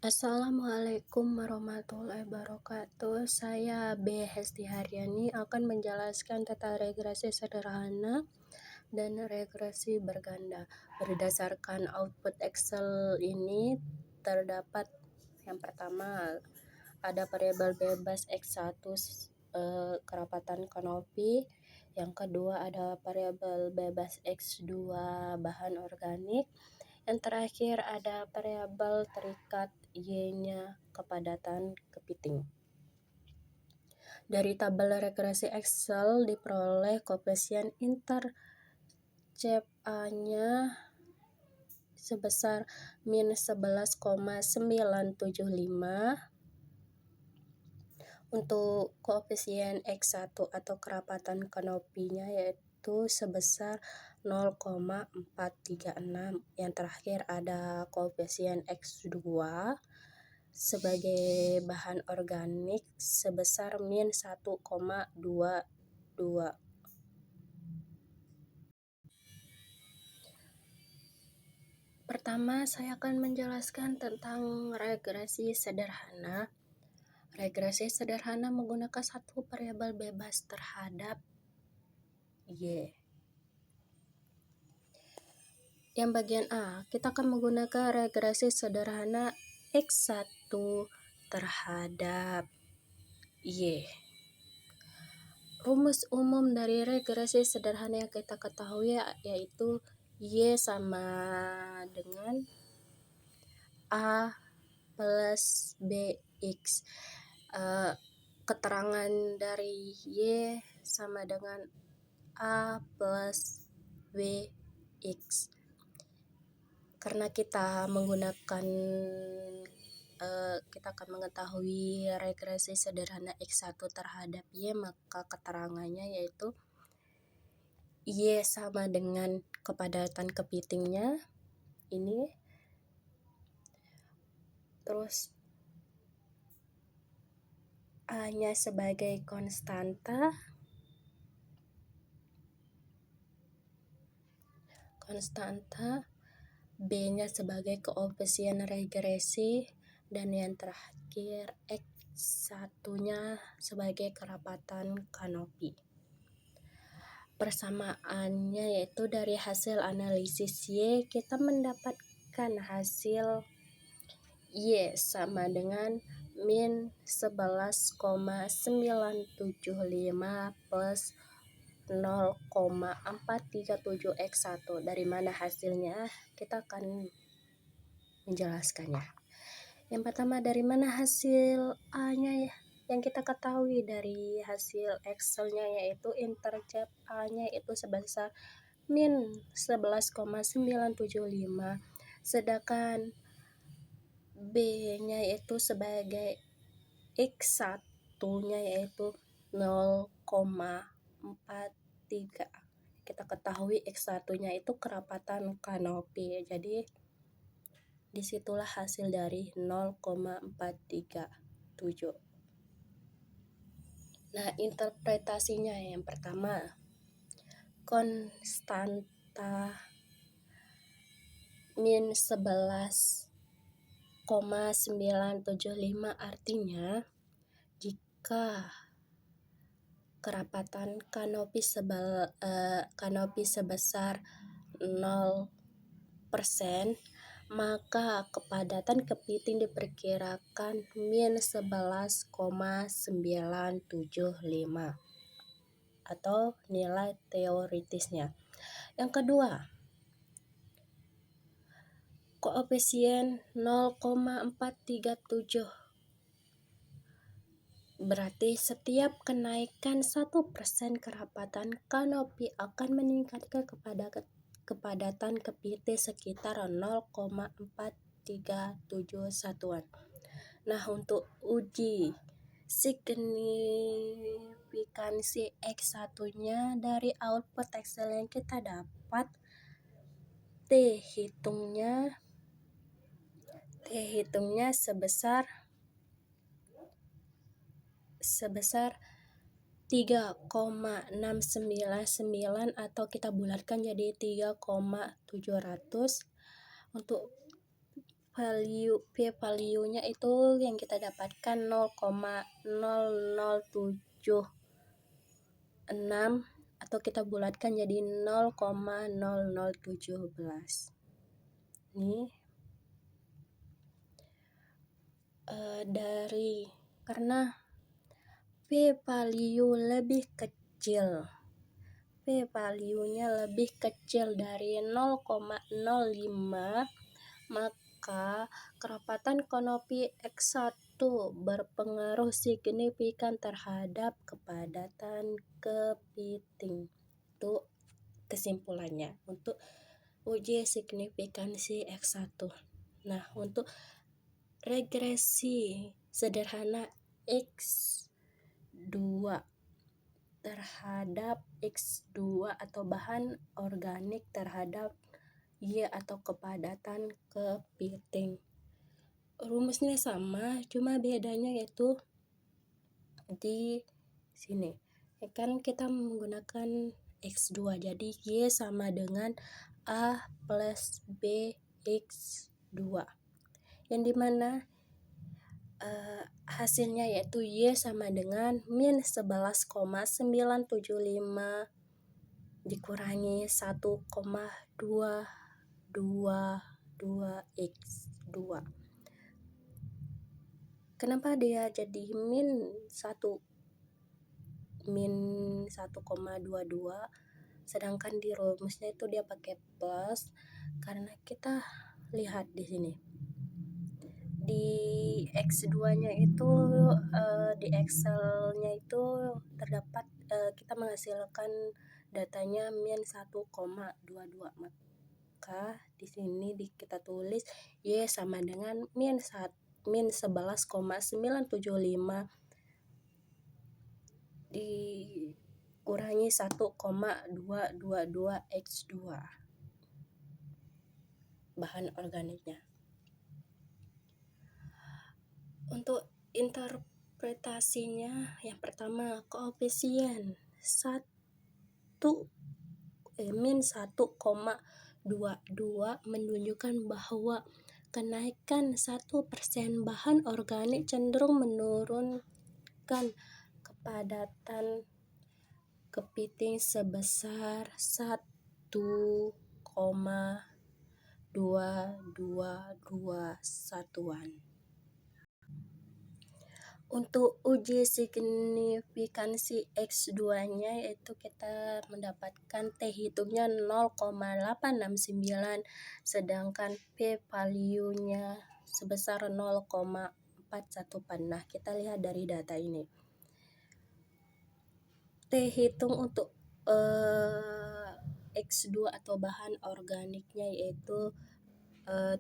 Assalamualaikum warahmatullahi wabarakatuh. Saya B. Hesti Haryani akan menjelaskan tentang regresi sederhana dan regresi berganda. Berdasarkan output Excel ini terdapat yang pertama ada variabel bebas X1 kerapatan kanopi. Yang kedua ada variabel bebas X2 bahan organik. Yang terakhir ada variabel terikat Y-nya kepadatan kepiting. Dari tabel regresi Excel diperoleh koefisien intercept A-nya sebesar min 11,975. Untuk koefisien X1 atau kerapatan kanopinya yaitu sebesar 0,436. Yang terakhir ada koefisien X2 sebagai bahan organik sebesar min 1,22. Pertama, saya akan menjelaskan tentang regresi sederhana. Regresi sederhana menggunakan satu variabel bebas terhadap Y. Yang bagian A, kita akan menggunakan regresi sederhana X1 terhadap Y. Rumus umum dari regresi sederhana yang kita ketahui yaitu Y sama dengan A plus BX. Keterangan dari Y sama dengan A plus BX. Karena kita akan mengetahui regresi sederhana X1 terhadap Y, maka keterangannya yaitu Y sama dengan kepadatan kepitingnya ini. Terus A-nya sebagai konstanta, B-nya sebagai koefisien regresi, dan yang terakhir X1-nya sebagai kerapatan kanopi. Persamaannya yaitu dari hasil analisis Y kita mendapatkan hasil Y sama dengan min 11,975 plus 0,437 X1. Dari mana hasilnya? Kita akan menjelaskannya. Yang pertama, dari mana hasil A-nya ya? Yang kita ketahui dari hasil Excel-nya yaitu intercept A-nya itu sebesar min 11,975, sedangkan B-nya itu sebagai X1-nya yaitu 0,43. Kita ketahui X1-nya itu kerapatan kanopi, jadi disitulah hasil dari 0,437. Nah, interpretasinya yang pertama, konstanta min 11,975 artinya jika kerapatan kanopi sebesar 0%, maka kepadatan kepiting diperkirakan min 11,975 atau nilai teoritisnya. Yang kedua, koefisien 0,437, berarti setiap kenaikan 1% kerapatan kanopi akan meningkatkan kepadatan kepiting sekitar 0,437 satuan. Nah, untuk uji signifikansi X1-nya dari output Excel yang kita dapat, T hitungnya sebesar 3,699 atau kita bulatkan jadi 3,700. Untuk P-value-nya itu yang kita dapatkan 0,0076 atau kita bulatkan jadi 0,0017. Ini karena P-value lebih kecil, P-value-nya lebih kecil dari 0,05, maka kerapatan konopi X1 berpengaruh signifikan terhadap kepadatan kepiting. Itu kesimpulannya untuk uji signifikansi X1. Nah, untuk regresi sederhana X2 terhadap X2 atau bahan organik terhadap Y atau kepadatan kepiting. Rumusnya sama, cuma bedanya yaitu di sini. Kan kita menggunakan X2, jadi Y sama dengan A plus B X2. Yang dimana hasilnya yaitu Y sama dengan min 11,975 dikurangi 1,222 X2. Kenapa dia jadi min 1,22 sedangkan di rumusnya itu dia pakai plus? Karena kita lihat di sini di X2-nya itu di Excel-nya itu terdapat kita menghasilkan datanya min 1,22, maka di sini kita tulis Y sama dengan min 11,975 dikurangi 1,222 X2 bahan organiknya. Untuk interpretasinya, yang pertama koefisien min 1,22 menunjukkan bahwa kenaikan 1% bahan organik cenderung menurunkan kepadatan kepiting sebesar 1,222 satuan. Untuk uji signifikansi X2-nya yaitu kita mendapatkan T hitungnya 0,869 sedangkan P-value-nya sebesar 0,414. Nah, kita lihat dari data ini. T hitung untuk X2 atau bahan organiknya yaitu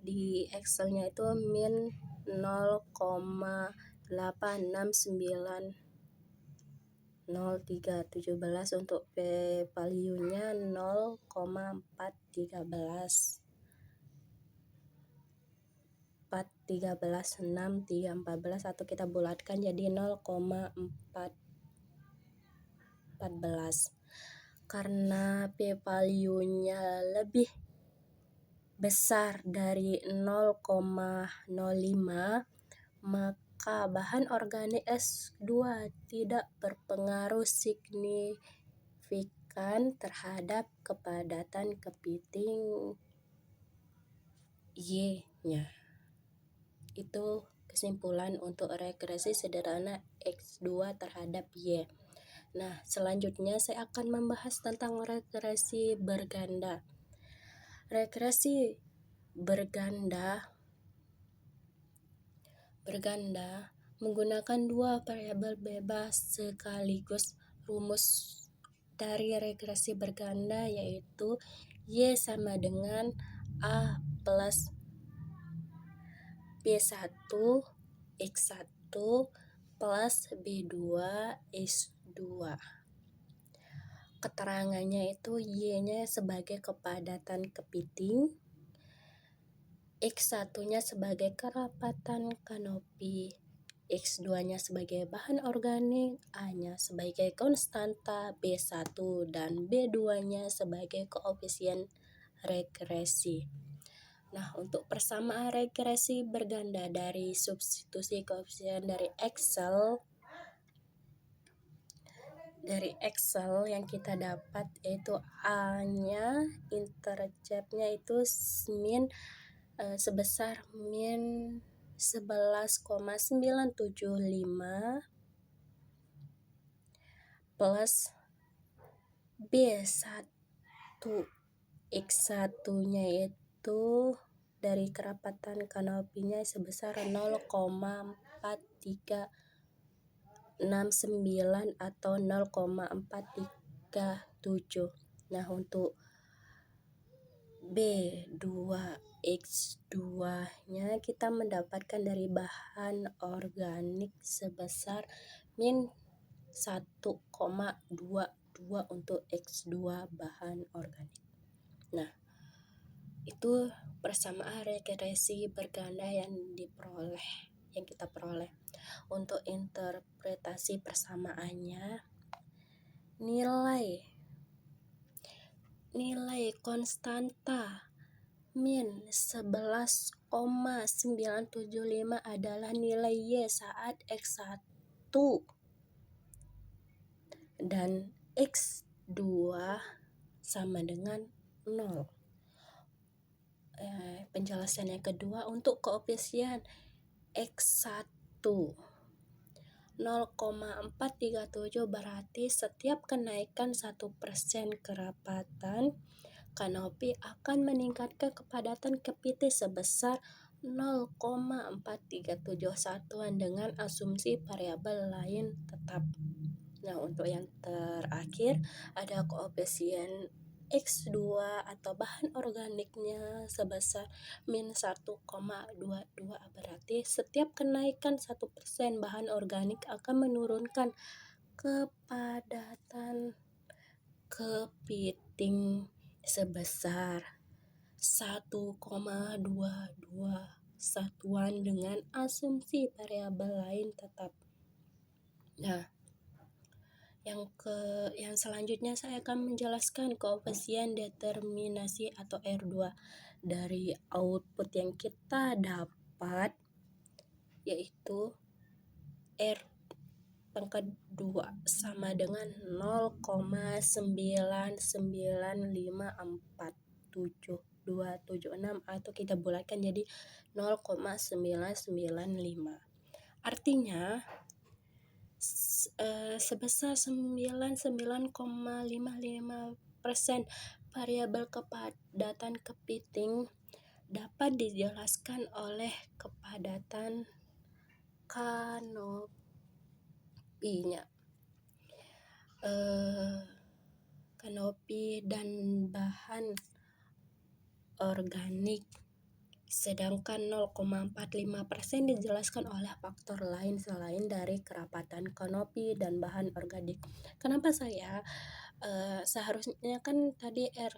di Excel-nya itu min 0,8690317 untuk P-value-nya 0,413 atau kita bulatkan jadi 0,414. Karena P-value-nya lebih besar dari 0,05, maka bahan organik S2 tidak berpengaruh signifikan terhadap kepadatan kepiting Y-nya. Itu kesimpulan untuk regresi sederhana X2 terhadap Y. Nah, selanjutnya saya akan membahas tentang regresi berganda. Regresi berganda menggunakan dua variabel bebas sekaligus. Rumus dari regresi berganda yaitu Y sama dengan A plus B1 X1 plus B2 X2. Keterangannya itu Y-nya sebagai kepadatan kepiting, X1-nya sebagai kerapatan kanopi, X2-nya sebagai bahan organik, A-nya sebagai konstanta B1 dan B2-nya sebagai koefisien regresi. Nah, untuk persamaan regresi berganda dari substitusi koefisien dari Excel yang kita dapat yaitu A-nya interceptnya itu sebesar min 11,975 plus B1 X1-nya itu dari kerapatan kanopinya sebesar 0,4369 atau 0,437. Nah, untuk B2X2-nya kita mendapatkan dari bahan organik sebesar min 1,22 untuk X2 bahan organik. Nah, itu persamaan regresi berganda yang kita peroleh. Untuk interpretasi persamaannya, nilai konstanta min 11,975 adalah nilai Y saat X1 dan X2 sama dengan 0. Penjelasan yang kedua, untuk koefisien X1 0,437 berarti setiap kenaikan 1% kerapatan kanopi akan meningkatkan kepadatan kepiting sebesar 0,437 satuan dengan asumsi variabel lain tetap. Nah, untuk yang terakhir ada koefisien X2 atau bahan organiknya sebesar min 1,22 berarti setiap kenaikan 1% bahan organik akan menurunkan kepadatan kepiting sebesar 1,22 satuan dengan asumsi variabel lain tetap. Nah, yang selanjutnya saya akan menjelaskan koefisien determinasi atau R2 dari output yang kita dapat, yaitu R pangkat 2 sama dengan 0,99547,276 atau kita bulatkan jadi 0,995. Artinya sebesar 99,55% variabel kepadatan kepiting dapat dijelaskan oleh kepadatan kanopinya. Kanopi dan bahan organik, sedangkan 0,45% dijelaskan oleh faktor lain selain dari kerapatan kanopi dan bahan organik. Kenapa seharusnya kan tadi R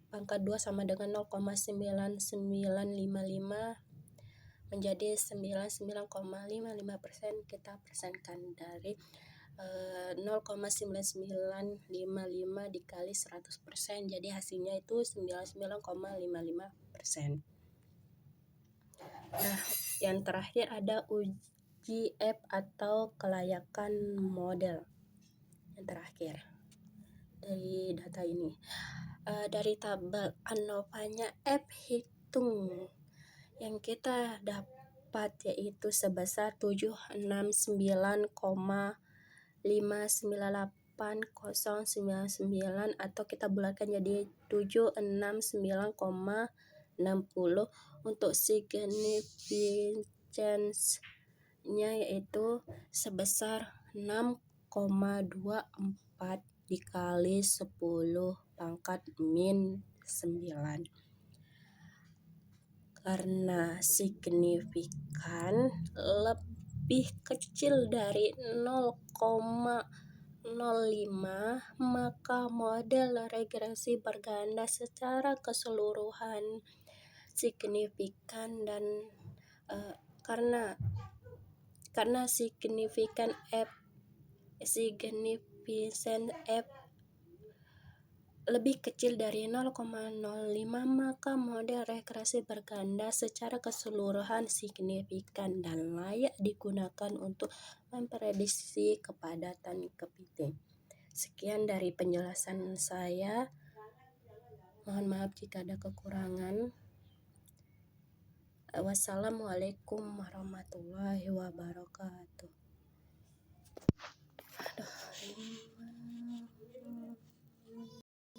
pangkat 2 sama dengan 0,9955 menjadi 99,55%, kita persenkan dari 0,9955 dikali 100%, jadi hasilnya itu 99,55%. Nah, yang terakhir ada uji F atau kelayakan model. Yang terakhir dari data ini, dari tabel ANOVA-nya F hitung yang kita dapat yaitu sebesar 769,598,099 atau kita bulatkan jadi 769,60. Untuk significance-nya yaitu sebesar 6,24 dikali 10 pangkat min 9. Karena signifikan lebih kecil dari 0,05, maka model regresi berganda secara keseluruhan signifikan dan karena signifikan F lebih kecil dari 0,05, maka model rekreasi berganda secara keseluruhan signifikan dan layak digunakan untuk memprediksi kepadatan kepiting. Sekian dari penjelasan saya. Mohon maaf jika ada kekurangan. Wassalamualaikum warahmatullahi wabarakatuh.